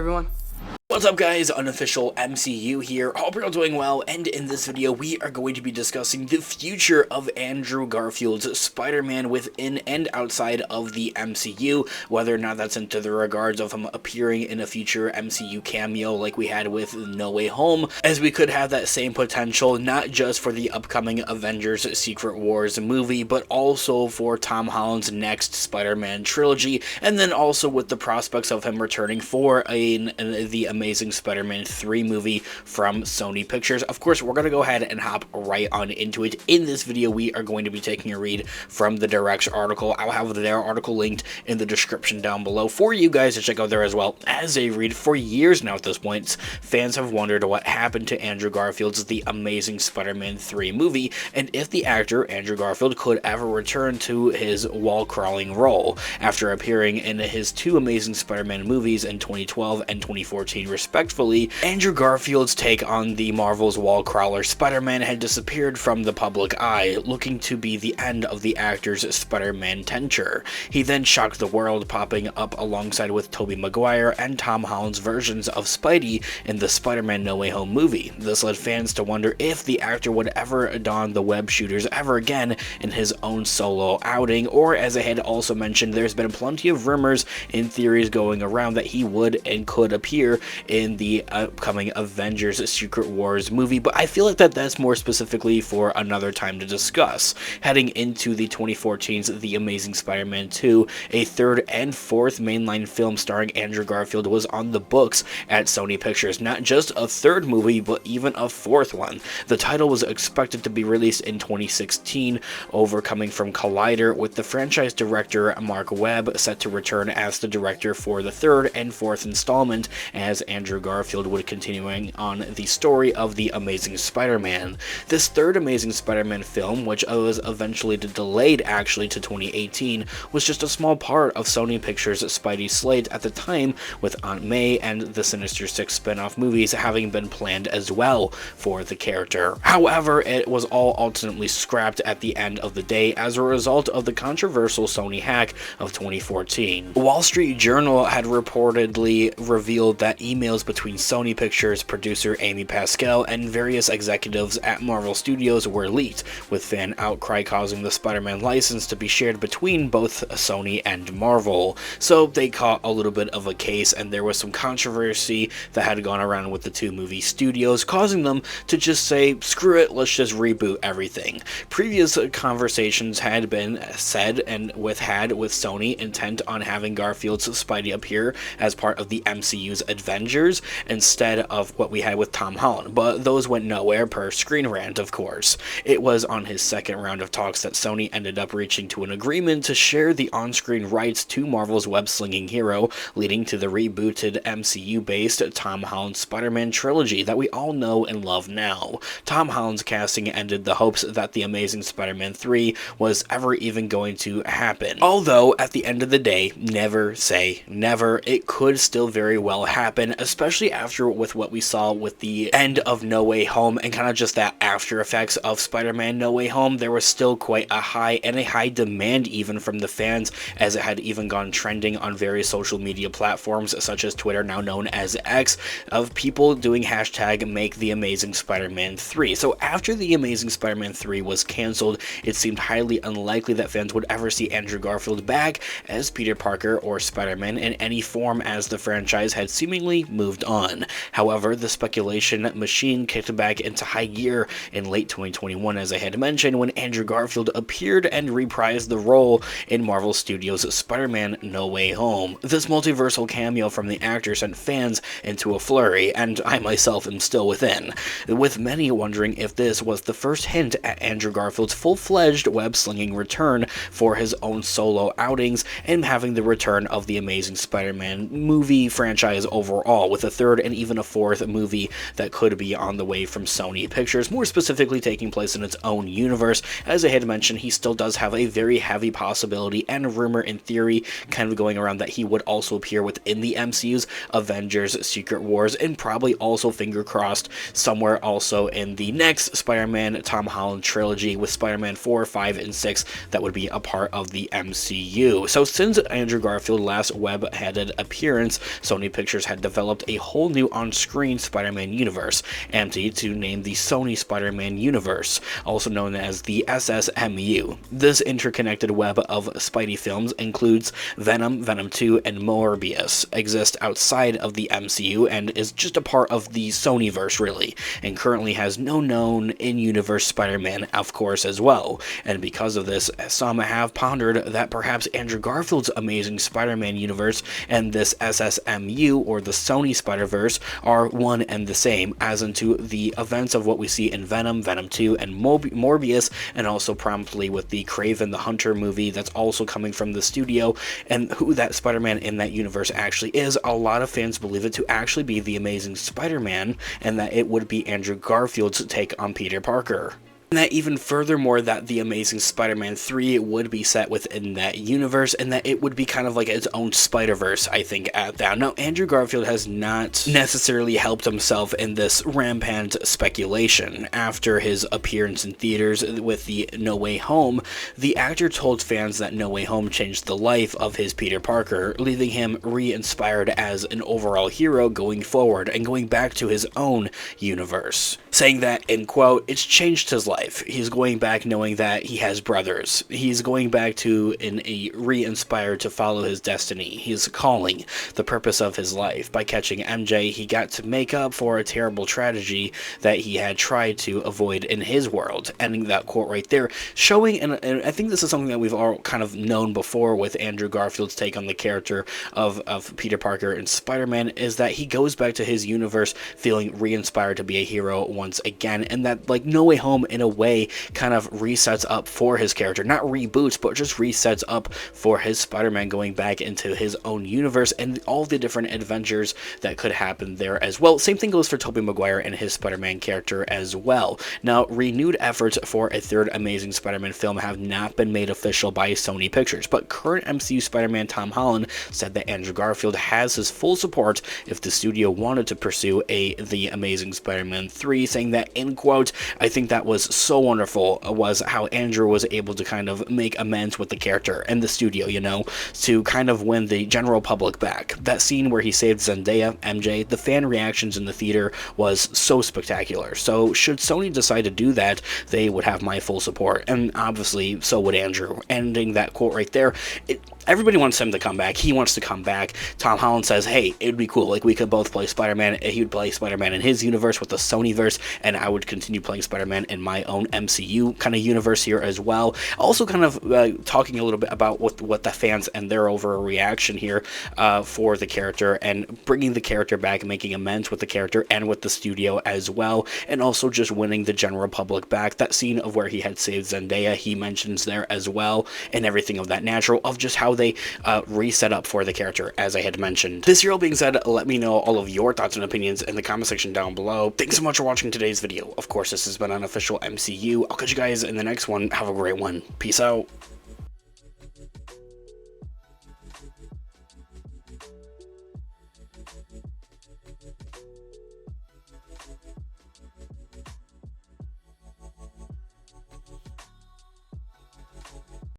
everyone. What's up guys, Unofficial MCU here, hope you're all doing well, and in this video we are going to be discussing the future of Andrew Garfield's Spider-Man within and outside of the MCU, whether or not that's into the regards of him appearing in a future MCU cameo like we had with No Way Home, as we could have that same potential not just for the upcoming Avengers Secret Wars movie, but also for Tom Holland's next Spider-Man trilogy, and then also with the prospects of him returning for the Amazing Spider-Man 3 movie from Sony Pictures. Of course, we're going to go ahead and hop right on into it. In this video, we are going to be taking a read from the Direct's article. I'll have their article linked in the description down below for you guys to check out there as well as a read. For years now at this point, fans have wondered what happened to Andrew Garfield's The Amazing Spider-Man 3 movie, and if the actor, Andrew Garfield, could ever return to his wall-crawling role. After appearing in his two Amazing Spider-Man movies in 2012 and 2014 respectively, Andrew Garfield's take on the Marvel's wall crawler Spider-Man had disappeared from the public eye, looking to be the end of the actor's Spider-Man tenure. He then shocked the world, popping up alongside with Tobey Maguire and Tom Holland's versions of Spidey in the Spider-Man No Way Home movie. This led fans to wonder if the actor would ever don the web shooters ever again in his own solo outing, or as I had also mentioned, there's been plenty of rumors and theories going around that he would and could appear in the upcoming Avengers Secret Wars movie, but I feel like that's more specifically for another time to discuss. Heading into the 2014's The Amazing Spider-Man 2, a third and fourth mainline film starring Andrew Garfield was on the books at Sony Pictures. Not just a third movie, but even a fourth one. The title was expected to be released in 2016, coming from Collider, with the franchise director Mark Webb set to return as the director for the third and fourth installment, as Andrew Garfield would continuing on the story of the Amazing Spider-Man. This third Amazing Spider-Man film, which was eventually delayed actually to 2018, was just a small part of Sony Pictures' Spidey slate at the time, with Aunt May and the Sinister Six spin-off movies having been planned as well for the character. However, it was all ultimately scrapped at the end of the day as a result of the controversial Sony hack of 2014. Wall Street Journal had reportedly revealed that emails between Sony Pictures producer Amy Pascal and various executives at Marvel Studios were leaked, with fan outcry causing the Spider-Man license to be shared between both Sony and Marvel. So they caught a little bit of a case, and there was some controversy that had gone around with the two movie studios, causing them to just say, screw it, let's just reboot everything. Previous conversations had been said and had with Sony intent on having Garfield's Spidey appear as part of the MCU's Avengers instead of what we had with Tom Holland, but those went nowhere per Screen Rant, of course. It was on his second round of talks that Sony ended up reaching to an agreement to share the on-screen rights to Marvel's web-slinging hero, leading to the rebooted MCU-based Tom Holland Spider-Man trilogy that we all know and love now. Tom Holland's casting ended the hopes that The Amazing Spider-Man 3 was ever even going to happen. Although, at the end of the day, never say never, it could still very well happen, especially after with what we saw with the end of No Way Home and kind of just that after effects of Spider-Man No Way Home. There was still quite a high demand even from the fans, as it had even gone trending on various social media platforms such as Twitter, now known as X, of people doing hashtag Make the Amazing Spider-Man 3. So after The Amazing Spider-Man 3 was cancelled, it seemed highly unlikely that fans would ever see Andrew Garfield back as Peter Parker or Spider-Man in any form, as the franchise had seemingly moved on. However, the speculation machine kicked back into high gear in late 2021, as I had mentioned, when Andrew Garfield appeared and reprised the role in Marvel Studios' Spider-Man No Way Home. This multiversal cameo from the actor sent fans into a flurry, and I myself am still within, with many wondering if this was the first hint at Andrew Garfield's full-fledged web-slinging return for his own solo outings, and having the return of the Amazing Spider-Man movie franchise overall, with a third and even a fourth movie that could be on the way from Sony Pictures, more specifically taking place in its own universe. As I had mentioned, he still does have a very heavy possibility and rumor and theory kind of going around that he would also appear within the MCU's Avengers Secret Wars, and probably also, finger crossed, somewhere also in the next Spider-Man Tom Holland trilogy with Spider-Man 4, 5, and 6 that would be a part of the MCU. So since Andrew Garfield last web-headed appearance, Sony Pictures had developed developed a whole new on-screen Spider-Man universe, empty to name the Sony Spider-Man universe, also known as the SSMU. This interconnected web of Spidey films includes Venom, Venom 2, and Morbius, exist outside of the MCU and is just a part of the Sonyverse really, and currently has no known in-universe Spider-Man, of course, as well. And because of this, some have pondered that perhaps Andrew Garfield's Amazing Spider-Man universe and this SSMU, or the Sony Spider-Verse, are one and the same, as into the events of what we see in Venom, Venom 2, and Morbius, and also promptly with the Kraven the Hunter movie that's also coming from the studio, and who that Spider-Man in that universe actually is. A lot of fans believe it to actually be the Amazing Spider-Man, and that it would be Andrew Garfield's take on Peter Parker. And that even furthermore, that the Amazing Spider-Man 3 would be set within that universe, and that it would be kind of like its own Spider-Verse, I think, at that. Now, Andrew Garfield has not necessarily helped himself in this rampant speculation. After his appearance in theaters with the No Way Home, the actor told fans that No Way Home changed the life of his Peter Parker, leaving him re-inspired as an overall hero going forward, and going back to his own universe. Saying that, in quote, "It's changed his life. He's going back knowing that he has brothers. He's going back to re-inspired to follow his destiny. He's calling the purpose of his life. By catching MJ, he got to make up for a terrible tragedy that he had tried to avoid in his world." Ending that quote right there, showing, and I think this is something that we've all kind of known before with Andrew Garfield's take on the character of Peter Parker and Spider-Man, is that he goes back to his universe feeling re-inspired to be a hero once again, and that, like, No Way Home in a way kind of resets up for his character, not reboots, but just resets up for his Spider-Man going back into his own universe and all the different adventures that could happen there as well. Same thing goes for Tobey Maguire and his Spider-Man character as well. Now, renewed efforts for a third Amazing Spider-Man film have not been made official by Sony Pictures, but current MCU Spider-Man Tom Holland said that Andrew Garfield has his full support if the studio wanted to pursue the Amazing Spider-Man 3, saying that, in quote, "I think that was so wonderful was how Andrew was able to kind of make amends with the character and the studio, you know, to kind of win the general public back. That scene where he saved Zendaya, MJ, the fan reactions in the theater was so spectacular. So should Sony decide to do that, they would have my full support." And obviously, so would Andrew. Ending that quote right there, everybody wants him to come back. He wants to come back. Tom Holland says, hey, it would be cool. Like, we could both play Spider-Man. He would play Spider-Man in his universe with the Sonyverse, and I would continue playing Spider-Man in my own MCU kind of universe here as well. Also kind of talking a little bit about what the fans and their overreaction here for the character, and bringing the character back and making amends with the character and with the studio as well, and also just winning the general public back. That scene of where he had saved Zendaya, he mentions there as well, and everything of that natural, of just how they reset up for the character, as I had mentioned. This here all being said, let me know all of your thoughts and opinions in the comment section down below. Thanks so much for watching today's video. Of course, this has been Unofficial MCU. I'll catch you guys in the next one. Have a great one. Peace out.